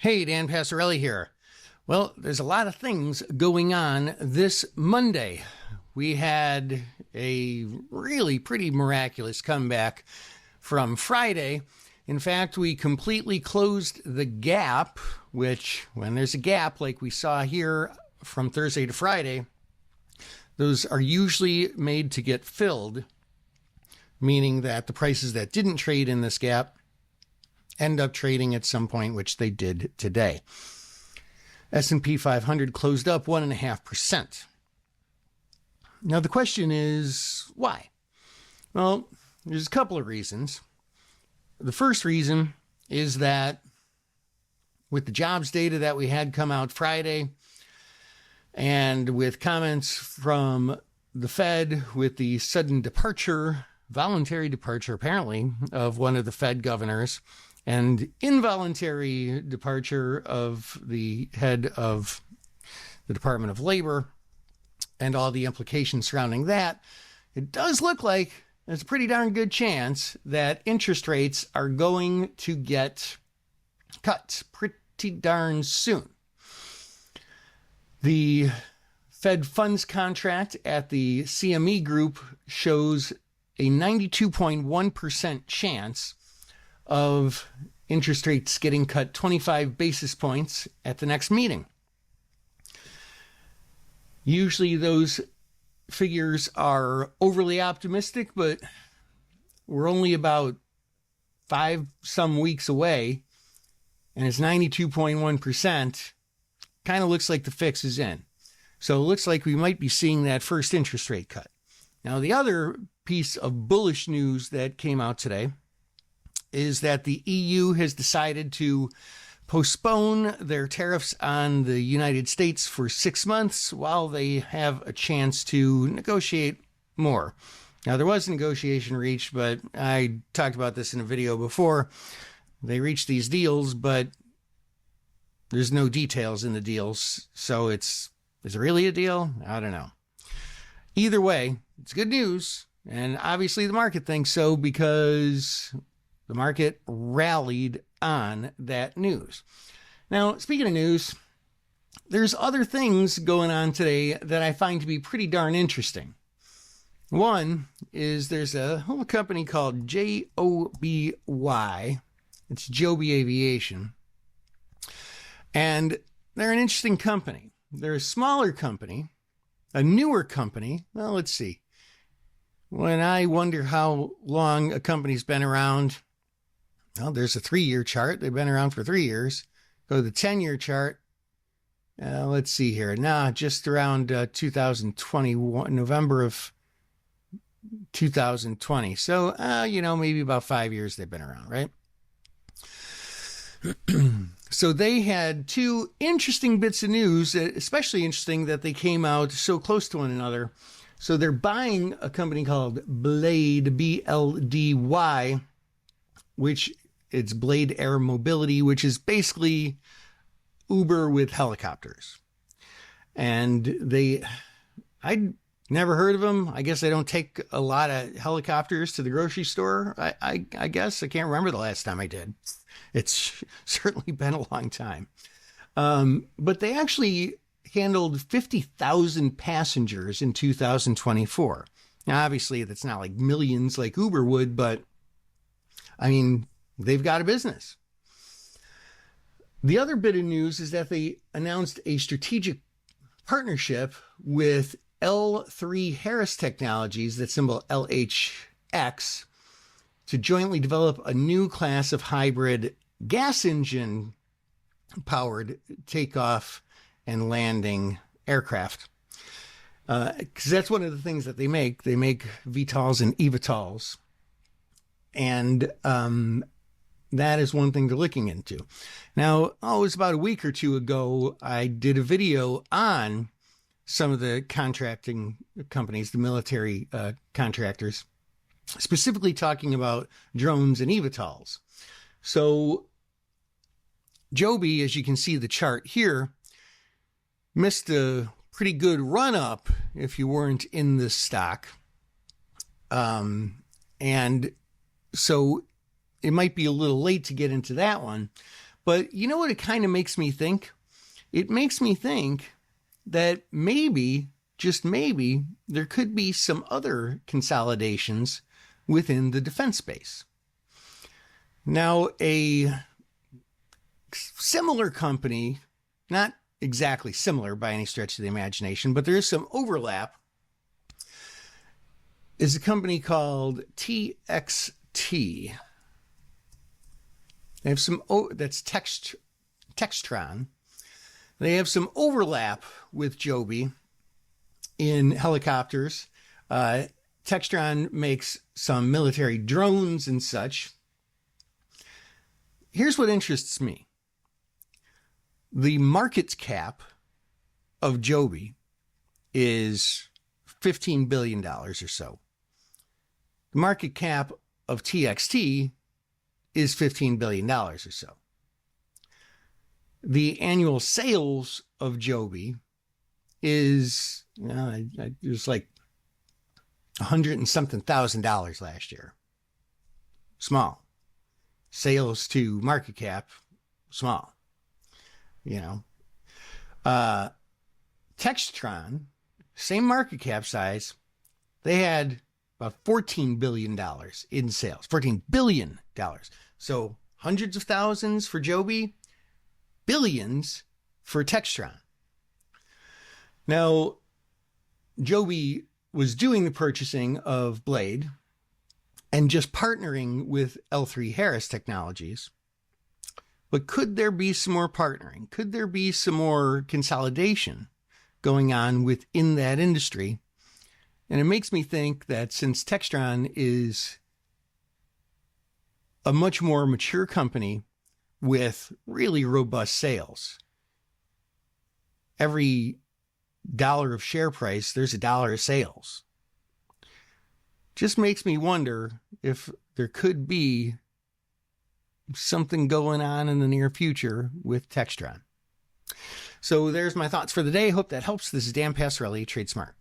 Hey, Dan Passarelli here. Well, there's a lot of things going on this Monday. We had a really pretty miraculous comeback from Friday. In fact, we completely closed the gap, which when there's a gap like we saw here from Thursday to Friday, those are usually made to get filled, meaning that the prices that didn't trade in this gap end up trading at some point, which they did today. S&P 500 closed up 1.5%. Now, the question is, why? Well, there's a couple of reasons. The first reason is that with the jobs data that we had come out Friday, and with comments from the Fed with the sudden departure, voluntary departure apparently, of one of the Fed governors, and involuntary departure of the head of the Department of Labor and all the implications surrounding that, it does look like there's a pretty darn good chance that interest rates are going to get cut pretty darn soon. The Fed funds contract at the CME group shows a 92.1% chance of interest rates getting cut 25 basis points at the next meeting. Usually those figures are overly optimistic, but we're only about 5 some weeks away, and it's 92.1%. Kind of looks like the fix is in. So it looks like we might be seeing that first interest rate cut. Now, the other piece of bullish news that came out today is that the EU has decided to postpone their tariffs on the United States for 6 months while they have a chance to negotiate more. Now, there was a negotiation reached, but I talked about this in a video before. They reached these deals, but there's no details in the deals. So is it really a deal? I don't know. Either way, it's good news. And obviously the market thinks so because the market rallied on that news. Now, speaking of news, there's other things going on today that I find to be pretty darn interesting. One is there's a little company called JOBY. It's JOBY Aviation. And they're an interesting company. They're a smaller company, a newer company. Well, let's see. When I wonder how long a company's been around, well, there's a 3-year chart. They've been around for 3 years. Go to the 10-year chart. Let's see here. Just around 2021, November of 2020. So, maybe about 5 years they've been around, right? So they had 2 interesting bits of news, especially interesting that they came out so close to one another. So they're buying a company called Blade, BLDY, which it's Blade Air Mobility, which is basically Uber with helicopters. And I'd never heard of them. I guess they don't take a lot of helicopters to the grocery store. I guess I can't remember the last time I did. It's certainly been a long time. But they actually handled 50,000 passengers in 2024. Now, obviously, that's not like millions like Uber would, but I mean, they've got a business. The other bit of news is that they announced a strategic partnership with L3 Harris Technologies, that symbol LHX, to jointly develop a new class of hybrid gas engine powered takeoff and landing aircraft. Because that's one of the things that they make. They make VTOLs and eVTOLs. And that is one thing they're looking into. Now, it was about a week or two ago, I did a video on some of the contracting companies, the military contractors, specifically talking about drones and eVTOLs. So Joby, as you can see the chart here, missed a pretty good run up if you weren't in this stock. And so it might be a little late to get into that one, But you know what it kind of makes me think? It makes me think that maybe, just maybe, there could be some other consolidations within the defense space. Now, a similar company, not exactly similar by any stretch of the imagination, but there is some overlap, is a company called TXT. They have some, that's Textron. They have some overlap with Joby in helicopters. Textron makes some military drones and such. Here's what interests me. The market cap of Joby is $15 billion or so. The market cap of TXT is $15 billion or so. The annual sales of Joby is, it was like $100 and something thousand last year. Small. Sales to market cap, small. Textron, same market cap size, they had about $14 billion in sales. $14 billion. So hundreds of thousands for Joby, billions for Textron. Now, Joby was doing the purchasing of Blade and just partnering with L3Harris Technologies. But could there be some more partnering? Could there be some more consolidation going on within that industry? And it makes me think that since Textron is a much more mature company with really robust sales, every dollar of share price, there's a dollar of sales. Just makes me wonder if there could be something going on in the near future with Textron. So there's my thoughts for the day. Hope that helps. This is Dan Passarelli, Trade Smart.